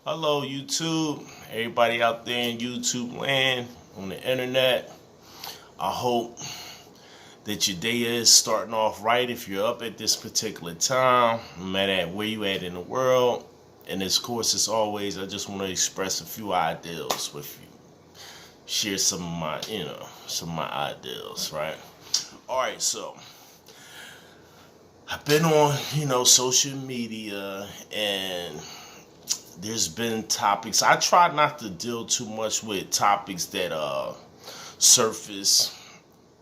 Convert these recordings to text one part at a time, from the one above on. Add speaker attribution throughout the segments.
Speaker 1: Hello, YouTube. Everybody out there in YouTube land, on the internet. I hope that your day is starting off right if you're up at this particular time, no matter where you at in the world. And of course, as always, I just want to express a few ideals with you. Share some of my ideals, right? All right, so I've been on, social media and there's been topics. I try not to deal too much with topics that surface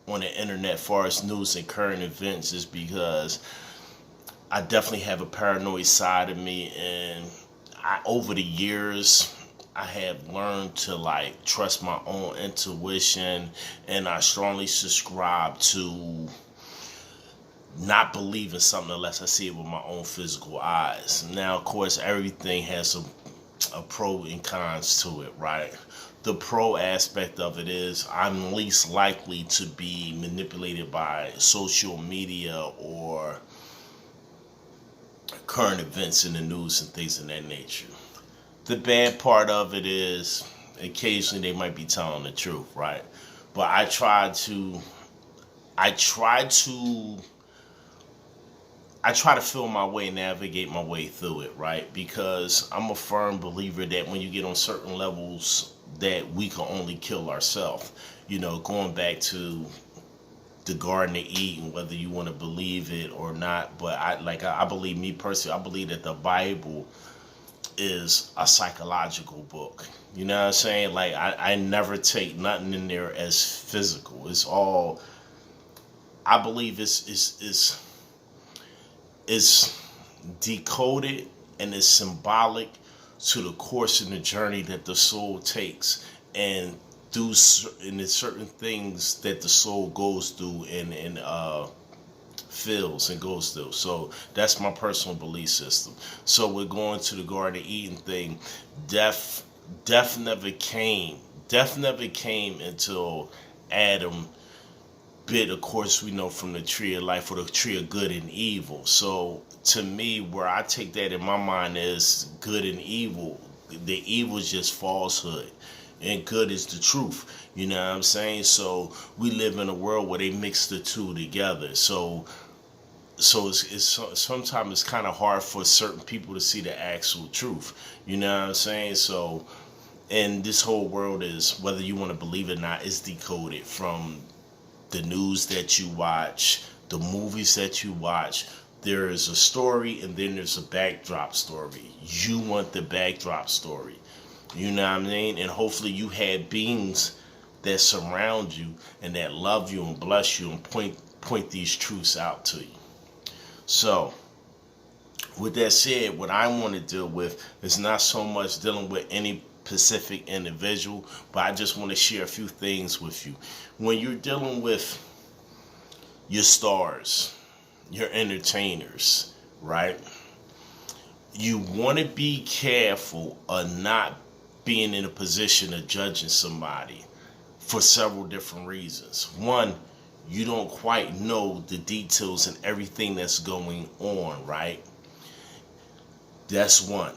Speaker 1: on the internet as far as news and current events is because I definitely have a paranoid side of me, and over the years I have learned to trust my own intuition, and I strongly subscribe to not believe in something unless I see it with my own physical eyes. Now, of course, everything has a pro and cons to it, right? The pro aspect of it is I'm least likely to be manipulated by social media or current events in the news and things of that nature. The bad part of it is occasionally they might be telling the truth, right? But I try to I try to feel my way, navigate my way through it, right? Because I'm a firm believer that when you get on certain levels, that we can only kill ourselves. Going back to the Garden of Eden, whether you want to believe it or not, but I believe, me personally, I believe that the Bible is a psychological book. You know what I'm saying? I never take nothing in there as physical. It's all, I believe is decoded and is symbolic to the course and the journey that the soul takes, and through and the certain things that the soul goes through and feels and goes through. So that's my personal belief system. So we're going to the Garden of Eden thing. Death, death never came. Death never came until Adam bit, of course, we know, from the tree of life or the tree of good and evil. So to me, where I take that in my mind is good and evil. The evil is just falsehood and good is the truth. You know what I'm saying? So we live in a world where they mix the two together. So it's sometimes it's kind of hard for certain people to see the actual truth. You know what I'm saying? So, and this whole world is, whether you want to believe it or not, is decoded from the news that you watch, the movies that you watch. There is a story and then there's a backdrop story. You want the backdrop story. You know what I mean? And hopefully you have beings that surround you and that love you and bless you and point these truths out to you. So, with that said, what I want to deal with is not so much dealing with any specific individual, but I just want to share a few things with you. When you're dealing with your stars, your entertainers, right? You want to be careful of not being in a position of judging somebody for several different reasons. One, you don't quite know the details and everything that's going on, right? That's one.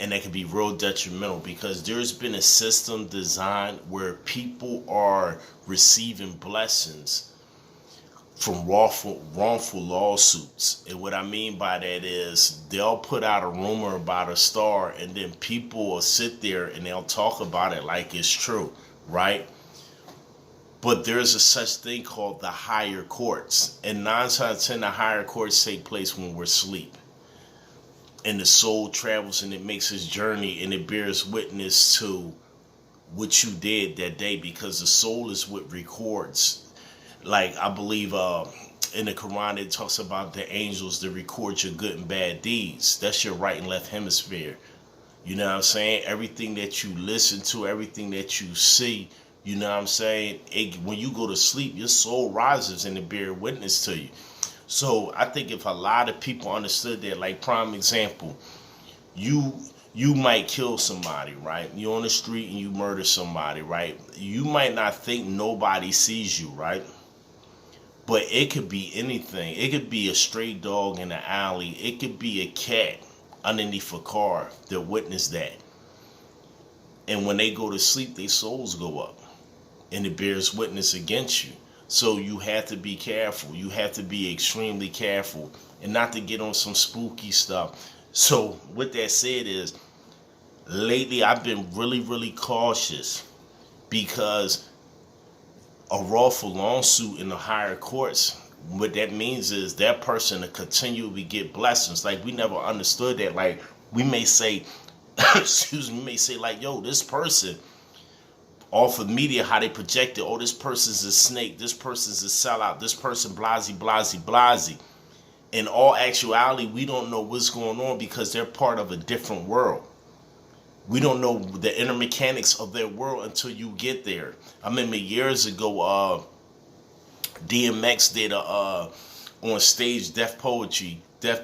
Speaker 1: And that can be real detrimental because there's been a system designed where people are receiving blessings from wrongful lawsuits. And what I mean by that is they'll put out a rumor about a star and then people will sit there and they'll talk about it like it's true, right? But there's a such thing called the higher courts. And 9 times out of 10, the higher courts take place when we're asleep. And the soul travels and it makes its journey and it bears witness to what you did that day, because the soul is what records. Like, I believe in the Quran it talks about the angels that record your good and bad deeds. That's your right and left hemisphere. You know what I'm saying? Everything that you listen to, everything that you see, you know what I'm saying? When you go to sleep, your soul rises and it bears witness to you. So I think if a lot of people understood that, like prime example, you might kill somebody, right? You're on the street and you murder somebody, right? You might not think nobody sees you, right? But it could be anything. It could be a stray dog in the alley. It could be a cat underneath a car that witnessed that. And when they go to sleep, their souls go up. And it bears witness against you. So you have to be careful. You have to be extremely careful and not to get on some spooky stuff. So with that said is, lately I've been really, really cautious because a wrongful lawsuit in the higher courts, what that means is that person to continually get blessings. Like, we never understood that. Like, we may say, excuse me, we may say like, yo, this person, off of media, how they project it, oh, this person's a snake, this person's a sellout, this person blasey, blasey, blasey. In all actuality, we don't know what's going on because they're part of a different world. We don't know the inner mechanics of their world until you get there. I remember years ago, DMX did on stage Def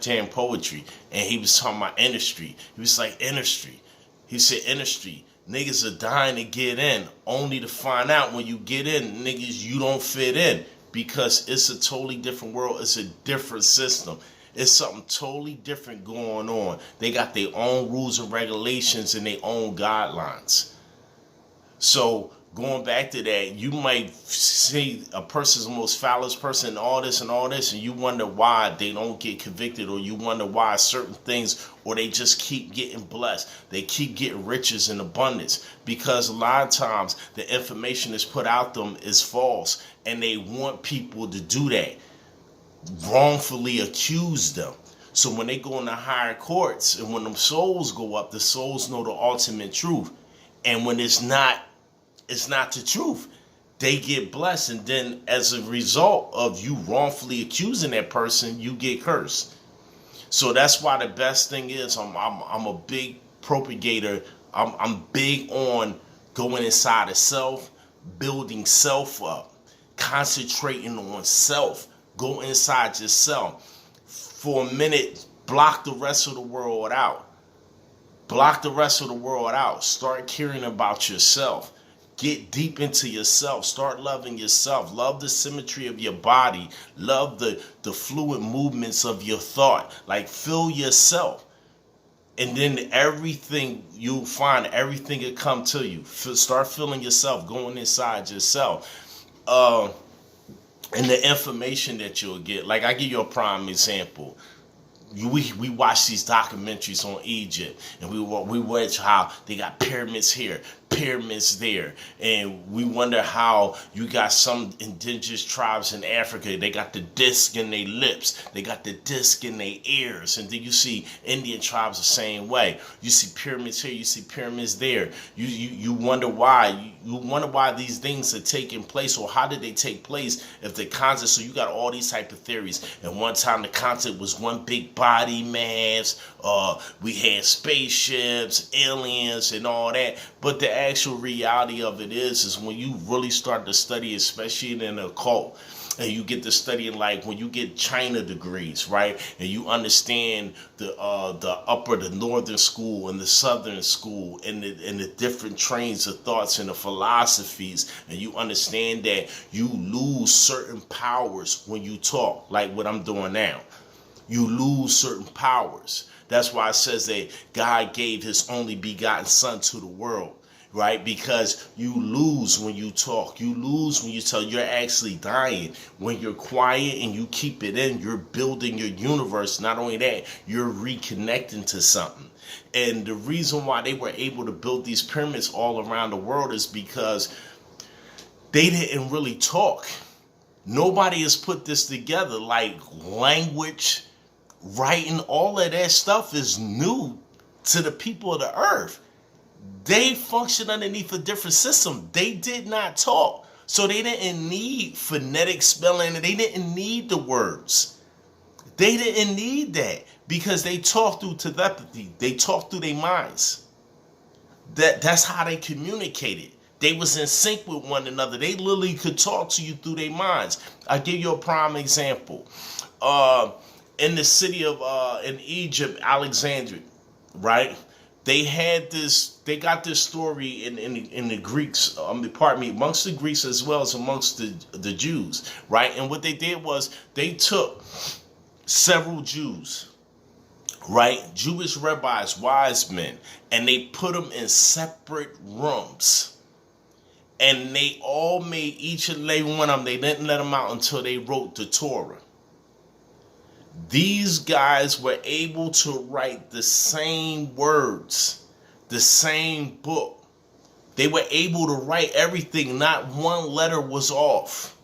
Speaker 1: Jam poetry, and he was talking about industry. He was like, industry. He said, industry. Niggas are dying to get in, only to find out when you get in, niggas, you don't fit in, because it's a totally different world. It's a different system. It's something totally different going on. They got their own rules and regulations and their own guidelines. So going back to that, you might see a person's the most foulest person and all this, and you wonder why they don't get convicted, or you wonder why certain things, or they just keep getting blessed. They keep getting riches in abundance, because a lot of times the information that's put out them is false, and they want people to do that, wrongfully accuse them. So when they go in the higher courts and when them souls go up, the souls know the ultimate truth. And when it's not the truth, they get blessed, and then as a result of you wrongfully accusing that person, you get cursed. So that's why the best thing is, I'm a big propagator. I'm big on going inside of self, building self up, concentrating on self. Go inside yourself for a minute. Block the rest of the world out. Block the rest of the world out. Start caring about yourself. Get deep into yourself. Start loving yourself. Love the symmetry of your body. Love the fluid movements of your thought. Like, feel yourself. And then everything, you'll find everything will come to you. Start feeling yourself, going inside yourself. And the information that you'll get. Like, I give you a prime example. We watch these documentaries on Egypt, and we watch how they got pyramids here, pyramids there, and we wonder how you got some indigenous tribes in Africa. They got the disc in their lips, they got the disc in their ears, and then you see Indian tribes the same way. You see pyramids here, you see pyramids there. You wonder why. You wonder why these things are taking place, or how did they take place if the concept. So you got all these type of theories. And one time the concept was one big body mass. We had spaceships, aliens, and all that. But the actual reality of it is when you really start to study, especially in the occult, and you get to studying, like when you get China degrees, right? And you understand the northern school and the southern school, and the different trains of thoughts and the philosophies, and you understand that you lose certain powers when you talk, like what I'm doing now. You lose certain powers. That's why it says that God gave his only begotten son to the world, right? Because you lose when you talk. You lose when you tell. You're actually dying. When you're quiet and you keep it in, you're building your universe. Not only that, you're reconnecting to something. And the reason why they were able to build these pyramids all around the world is because they didn't really talk. Nobody has put this together. Like language, writing, all of that stuff is new to the people of the earth. They function underneath a different system. They did not talk. So they didn't need phonetic spelling. They didn't need the words. They didn't need that because they talked through telepathy. They talked through their minds. That's how they communicated. They was in sync with one another. They literally could talk to you through their minds. I'll give you a prime example. In the city of in Egypt, Alexandria, right? They got this story in the Greeks, amongst the Greeks as well as amongst the Jews, right? And what they did was they took several Jews right? Jewish rabbis, wise men, and they put them in separate rooms. And they all made each and every one of them, they didn't let them out until they wrote the Torah. These guys were able to write the same words, the same book. They were able to write everything. Not one letter was off.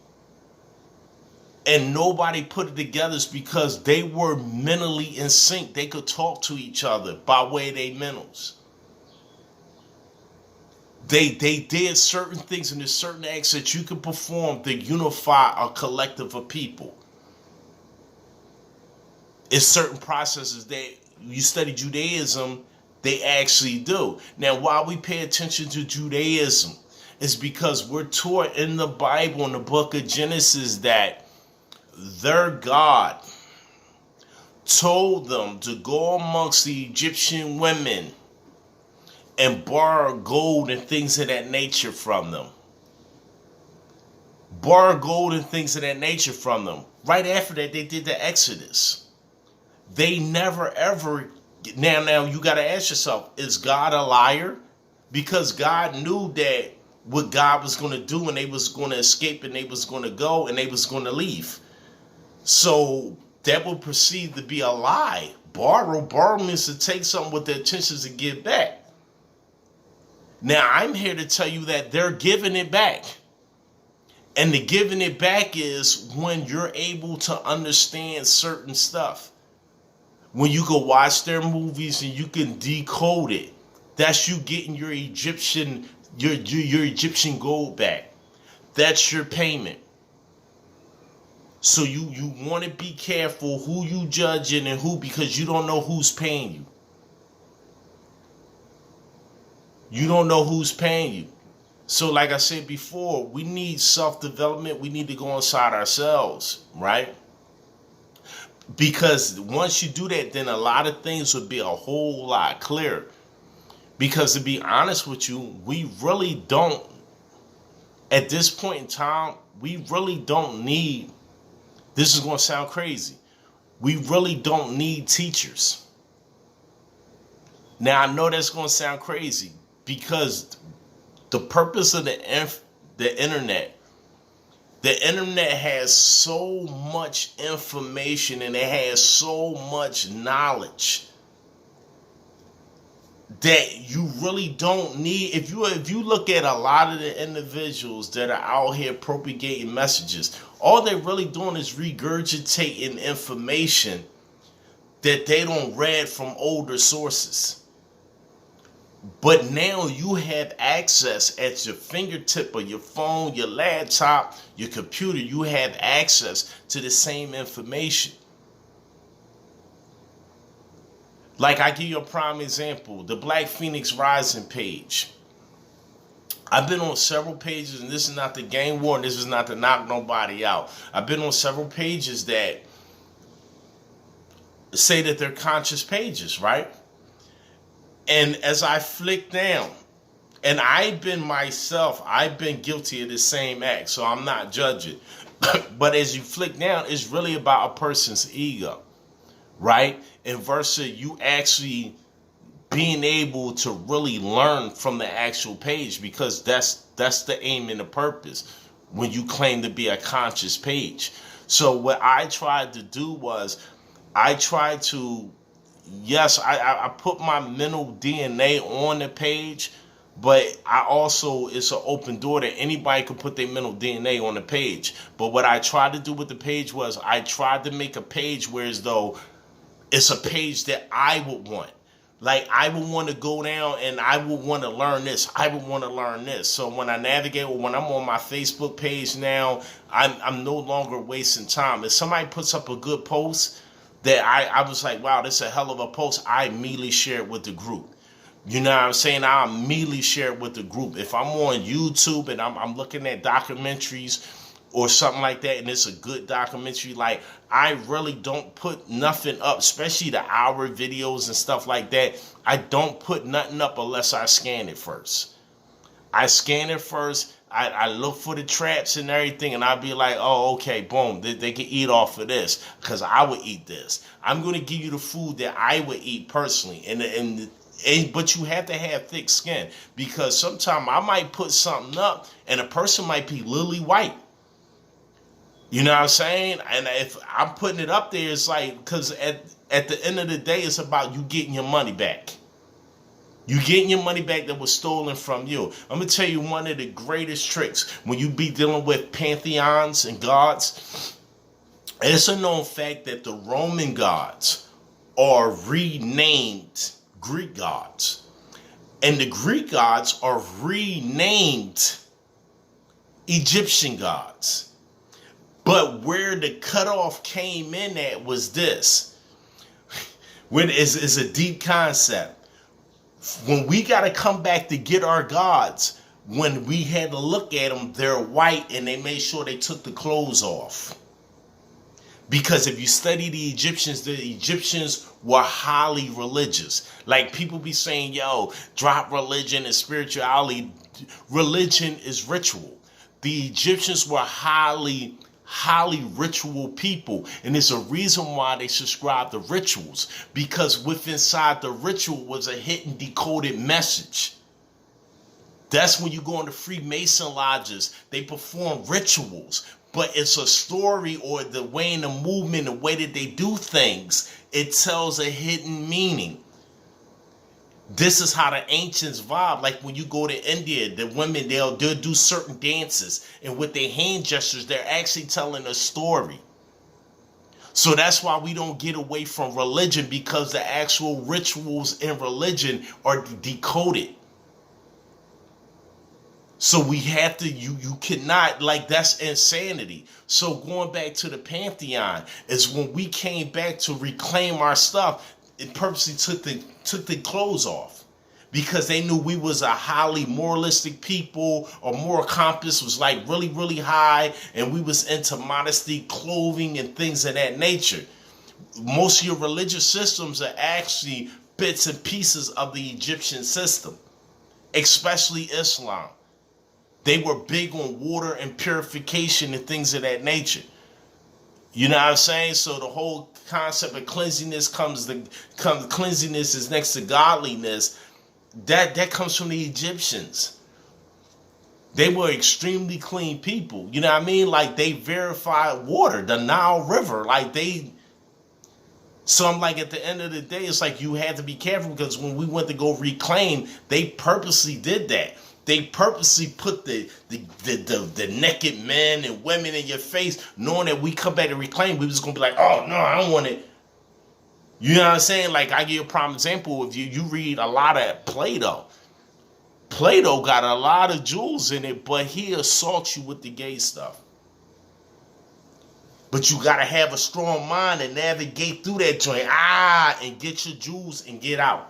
Speaker 1: And nobody put it together because they were mentally in sync. They could talk to each other by way of their mentals. They did certain things, and there's certain acts that you can perform to unify a collective of people. It's certain processes that you study Judaism, they actually do. Now, why we pay attention to Judaism is because we're taught in the Bible, in the book of Genesis, that their God told them to go amongst the Egyptian women and borrow gold and things of that nature from them. Borrow gold and things of that nature from them. Right after that, they did the Exodus. They never ever... Now you got to ask yourself, is God a liar? Because God knew that what God was going to do, and they was going to escape, and they was going to go, and they was going to leave. So that would perceive to be a lie. Borrow means to take something with the intentions to give back. Now I'm here to tell you that they're giving it back. And the giving it back is when you're able to understand certain stuff. When you can watch their movies and you can decode it. That's you getting your Egyptian gold back. That's your payment. So you want to be careful who you judging and who, because you don't know who's paying you. You don't know who's paying you. So like I said before, we need self-development. We need to go inside ourselves, right? Because once you do that, then a lot of things would be a whole lot clearer. Because to be honest with you, we really don't, at this point in time, we really don't need, this is going to sound crazy, we really don't need teachers. Now, I know that's going to sound crazy because the purpose of the internet has so much information and it has so much knowledge that you really don't need. If you look at a lot of the individuals that are out here propagating messages, all they're really doing is regurgitating information that they don't read from older sources. But now you have access at your fingertip of your phone, your laptop, your computer. You have access to the same information. Like I give you a prime example, the Black Phoenix Rising page. I've been on several pages, and this is not the gang war, and this is not to knock nobody out. I've been on several pages that say that they're conscious pages, right? And as I flick down, and I've been guilty of the same act, so I'm not judging. But as you flick down, it's really about a person's ego, right? And versus you actually being able to really learn from the actual page, because that's the aim and the purpose when you claim to be a conscious page. So what I tried to do was I put my mental DNA on the page, but I also, it's an open door that anybody can put their mental DNA on the page. But what I tried to do with the page was I tried to make a page where as though it's a page that I would want. Like I would want to go down and I would want to learn this. I would want to learn this. So when I navigate, or when I'm on my Facebook page now, I'm no longer wasting time. If somebody puts up a good post that I was like, wow, this is a hell of a post, I immediately share it with the group. You know what I'm saying? I immediately share it with the group. If I'm on YouTube and I'm looking at documentaries or something like that, and it's a good documentary, like I really don't put nothing up, especially the hour videos and stuff like that. I don't put nothing up unless I scan it first. I scan it first. I look for the traps and everything, and I'd be like, oh, okay, boom, they can eat off of this because I would eat this. I'm going to give you the food that I would eat personally, and but you have to have thick skin because sometimes I might put something up and a person might be lily white. You know what I'm saying? And if I'm putting it up there, it's like, because at the end of the day, it's about you getting your money back. You getting your money back that was stolen from you. I'm going to tell you one of the greatest tricks when you be dealing with pantheons and gods. It's a known fact that the Roman gods are renamed Greek gods. And the Greek gods are renamed Egyptian gods. But where the cutoff came in at was this. It's a deep concept. When we got to come back to get our gods, when we had to look at them, they're white and they made sure they took the clothes off. Because if you study the Egyptians were highly religious. Like people be saying, yo, drop religion and spirituality. Religion is ritual. The Egyptians were highly ritual people, and there's a reason why they subscribe to rituals, because within inside the ritual was a hidden decoded message. That's when you go into Freemason lodges, they perform rituals, but it's a story, or the way in the movement, the way that they do things, it tells a hidden meaning. This is how the ancients vibe. Like when you go to India, the women, they'll do certain dances, and with their hand gestures, they're actually telling a story. So that's why we don't get away from religion, because the actual rituals in religion are decoded. So we have to, you cannot, like, that's insanity. So going back to the Pantheon is when we came back to reclaim our stuff, it purposely took the clothes off, because they knew we was a highly moralistic people. Our moral compass was like really, really high, and we was into modesty, clothing, and things of that nature. Most of your religious systems are actually bits and pieces of the Egyptian system, especially Islam. They were big on water and purification and things of that nature. You know what I'm saying? So the whole concept of cleanliness cleanliness is next to godliness. That comes from the Egyptians. They were extremely clean people. You know what I mean? Like, they verified water, the Nile River. So I'm like, at the end of the day, it's like you had to be careful, because when we went to go reclaim, they purposely did that. They purposely put the naked men and women in your face, knowing that we come back and reclaim, we was going to be like, oh, no, I don't want it. You know what I'm saying? Like, I give you a prime example. If you read a lot of Plato. Plato got a lot of jewels in it, but he assaults you with the gay stuff. But you got to have a strong mind and navigate through that joint. And get your jewels and get out.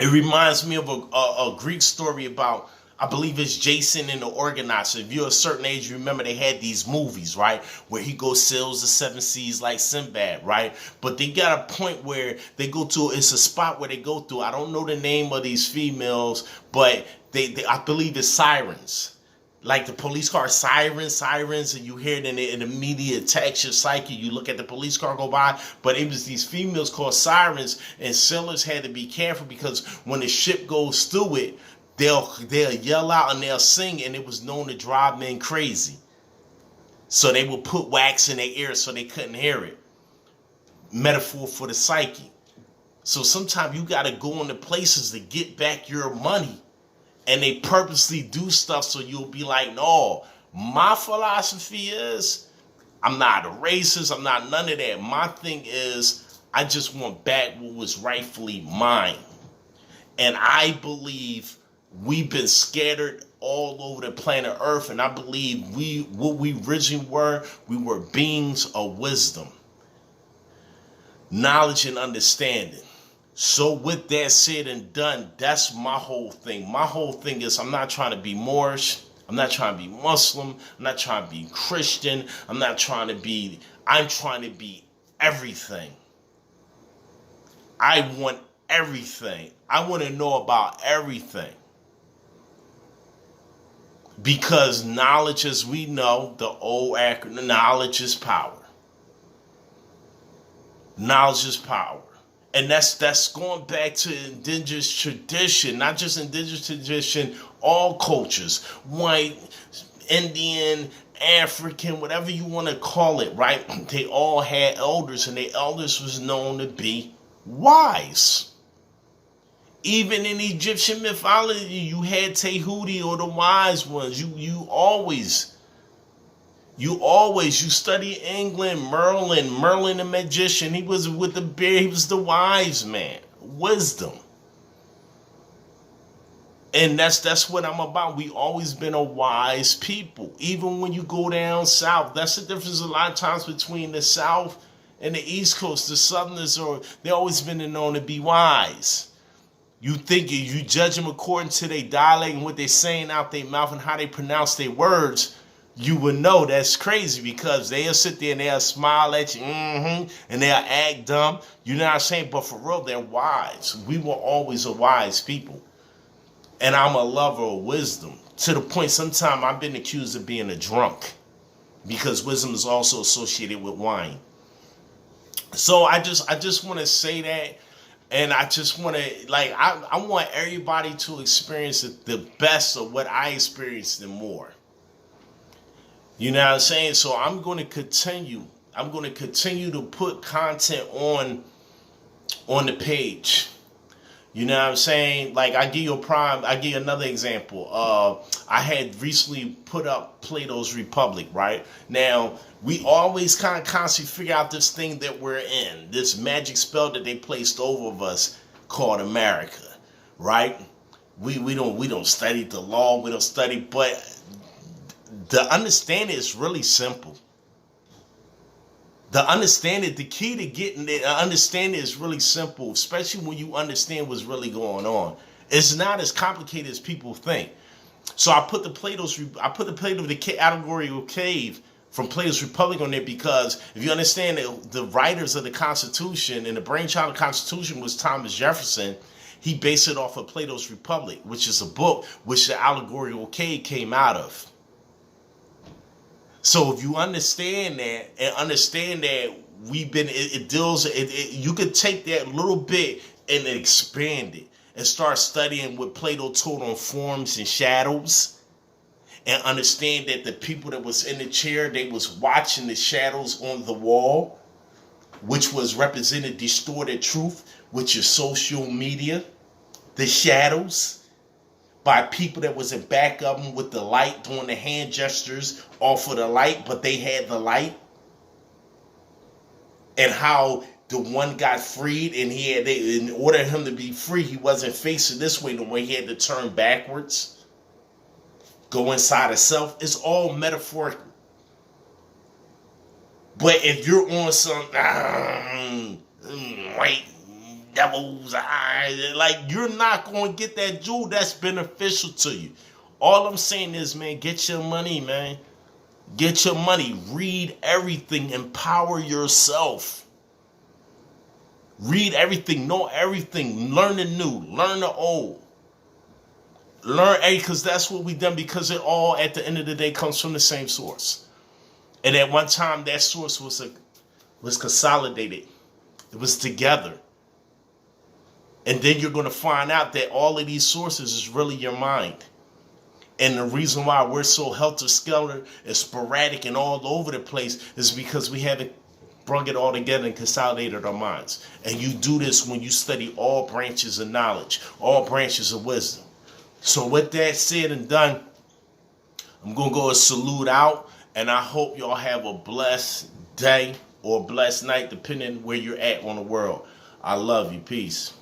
Speaker 1: It reminds me of a Greek story about, I believe it's Jason and the Argonauts. If you're a certain age, you remember they had these movies, right? Where he goes sails the seven seas like Sinbad, right? But they got a point where they go to, it's a spot where they go through. I don't know the name of these females, but they I believe it's sirens. Like the police car, sirens, and you hear it and it immediately attacks your psyche. You look at the police car go by, but it was these females called sirens, and sailors had to be careful, because when the ship goes through it, they'll yell out and they'll sing, and it was known to drive men crazy. So they would put wax in their ears so they couldn't hear it. Metaphor for the psyche. So sometimes you got to go into places to get back your money. And they purposely do stuff so you'll be like, no, my philosophy is, I'm not a racist, I'm not none of that. My thing is, I just want back what was rightfully mine. And I believe we've been scattered all over the planet Earth, and I believe what we originally were, we were beings of wisdom, knowledge, and understanding. So with that said and done, that's my whole thing. My whole thing is, I'm not trying to be Moorish. I'm not trying to be Muslim. I'm not trying to be Christian. I'm trying to be everything. I want everything. I want to know about everything. Because knowledge, as we know, the old acronym, knowledge is power. Knowledge is power. And that's going back to indigenous tradition, not just indigenous tradition, all cultures, white, Indian, African, whatever you want to call it, right? They all had elders, and the elders was known to be wise. Even in Egyptian mythology, you had Tehuti, or the wise ones. You study England, Merlin the magician. He was with the beard. He was the wise man, wisdom. And that's what I'm about. We always been a wise people. Even when you go down south, that's the difference a lot of times between the South and the East Coast. The Southerners they always been known to be wise. You think you judge them according to their dialect and what they're saying out their mouth and how they pronounce their words, you would know that's crazy, because they'll sit there and they'll smile at you, and they'll act dumb. You know what I'm saying? But for real, they're wise. We were always a wise people. And I'm a lover of wisdom. To the point sometimes I've been accused of being a drunk, because wisdom is also associated with wine. So I just want to say that. And I just want to, I want everybody to experience the best of what I experienced and more. You know what I'm saying? So I'm going to continue to put content on the page. You know what I'm saying? Like, I give you another example. I had recently put up Plato's Republic, right? Now, we always kind of constantly figure out this thing that we're in, this magic spell that they placed over us called America, right? We don't study the law, we don't study, but the understanding is really simple. The key to getting the understanding is really simple, especially when you understand what's really going on. It's not as complicated as people think. So I put the Plato the allegorical cave from Plato's Republic on there, because if you understand that the writers of the Constitution and the brainchild of the Constitution was Thomas Jefferson, he based it off of Plato's Republic, which is a book which the allegorical cave came out of. So if you understand that, and understand that you could take that little bit and expand it and start studying what Plato taught on forms and shadows, and understand that the people that was in the chair, they was watching the shadows on the wall, which was represented distorted truth, which is social media, the shadows, by people that was in back of them with the light doing the hand gestures off of the light, but they had the light. And how the one got freed, and in order for him to be free, he wasn't facing this way, the way he had to turn backwards, go inside of self. It's all metaphorical. But if you're on some white devil's eye, like, you're not going to get that jewel that's beneficial to you. All I'm saying is, man, get your money, man. Get your money. Read everything. Empower yourself. Read everything. Know everything. Learn the new. Learn the old. Learn because that's what we done, because it all at the end of the day comes from the same source. And at one time that source was consolidated. It was together. And then you're going to find out that all of these sources is really your mind. And the reason why we're so helter-skelter and sporadic and all over the place is because we haven't brought it all together and consolidated our minds. And you do this when you study all branches of knowledge, all branches of wisdom. So with that said and done, I'm going to go and salute out. And I hope y'all have a blessed day or a blessed night, depending where you're at on the world. I love you. Peace.